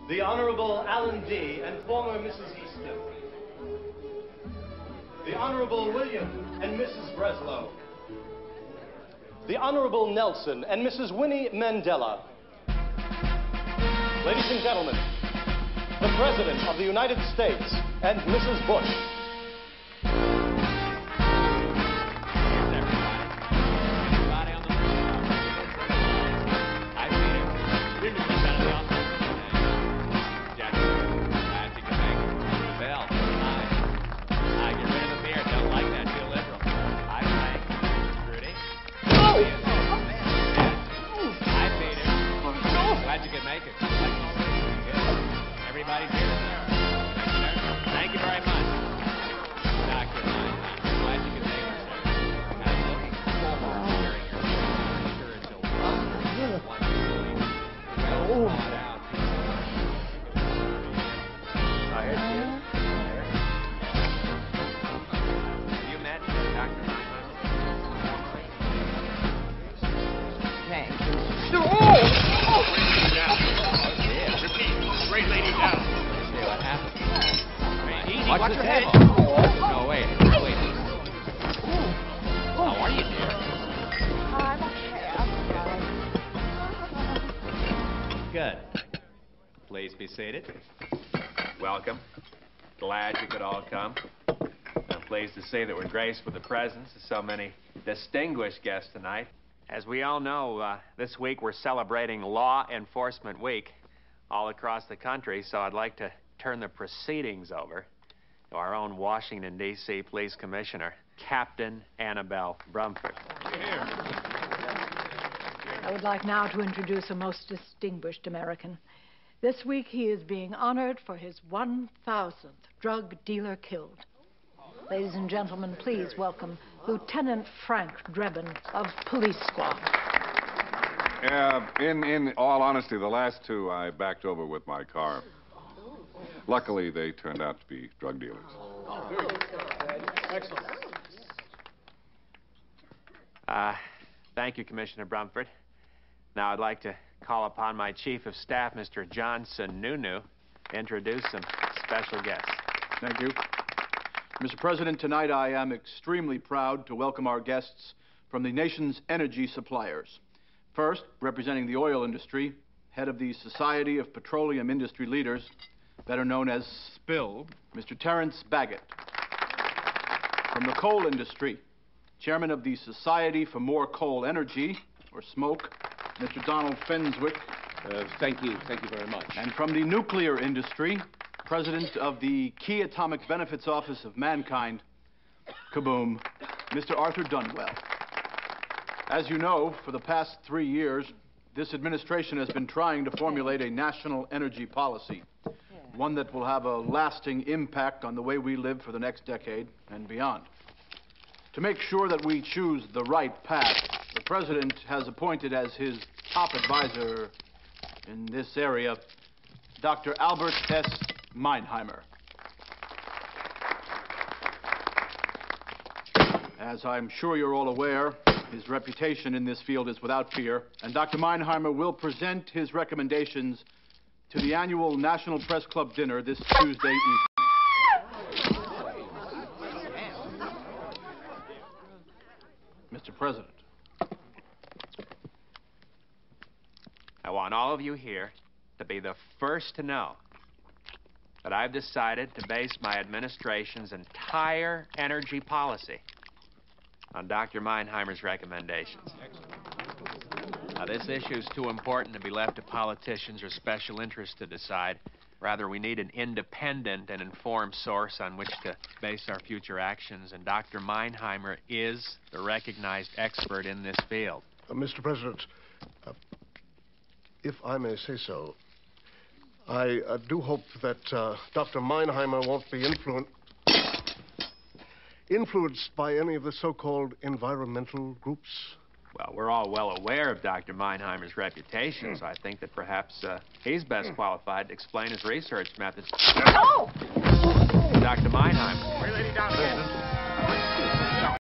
the Honorable Alan D. and former Mrs. Easton, the Honorable William and Mrs. Breslow, the Honorable Nelson and Mrs. Winnie Mandela. Ladies and gentlemen, the President of the United States and Mrs. Bush. Everybody's here. Thank you very much. Dr. Glad you could make it, sir. I'm looking forward to hearing your story. I'm sure it's a wonderful, well thought out. Tired, kid? You met Dr. Thank you. Great lady down. See what happens. Easy, watch your head. No, wait. How are you, dear? I'm okay. Good. Please be seated. Welcome. Glad you could all come. I'm pleased to say that we're graced with the presence of so many distinguished guests tonight. As we all know, this week we're celebrating Law Enforcement Week all across the country, so I'd like to turn the proceedings over to our own Washington, D.C. Police Commissioner, Captain Annabelle Brumford. I would like now to introduce a most distinguished American. This week he is being honored for his 1,000th drug dealer killed. Ladies and gentlemen, please welcome Lieutenant Frank Drebin of Police Squad. In all honesty, the last two I backed over with my car. Luckily, they turned out to be drug dealers. Excellent. Thank you, Commissioner Brumford. Now I'd like to call upon my Chief of Staff, Mr. Johnson Nunu, to introduce some special guests. Thank you. Mr. President, tonight I am extremely proud to welcome our guests from the nation's energy suppliers. First, representing the oil industry, head of the Society of Petroleum Industry Leaders, better known as SPIL, Mr. Terrence Baggett. From the coal industry, chairman of the Society for More Coal Energy, or SMOKE, Mr. Donald Fenswick. Thank you very much. And from the nuclear industry, president of the Key Atomic Benefits Office of Mankind, kaboom, Mr. Arthur Dunwell. As you know, for the past 3 years, this administration has been trying to formulate a national energy policy, one that will have a lasting impact on the way we live for the next decade and beyond. To make sure that we choose the right path, the President has appointed as his top advisor in this area Dr. Albert S. Meinheimer. As I'm sure you're all aware, his reputation in this field is without peer, and Dr. Meinheimer will present his recommendations to the annual National Press Club dinner this Tuesday evening. Mr. President. I want all of you here to be the first to know that I've decided to base my administration's entire energy policy on Dr. Meinheimer's recommendations. Now, this issue is too important to be left to politicians or special interests to decide. Rather, we need an independent and informed source on which to base our future actions, and Dr. Meinheimer is the recognized expert in this field. Mr. President, if I may say so, I do hope that Dr. Meinheimer won't be influenced by any of the so-called environmental groups. Well, we're all well aware of Dr. Meinheimer's reputation, so I think that perhaps he's best qualified to explain his research methods. Oh! Dr. Meinheimer. Lady down,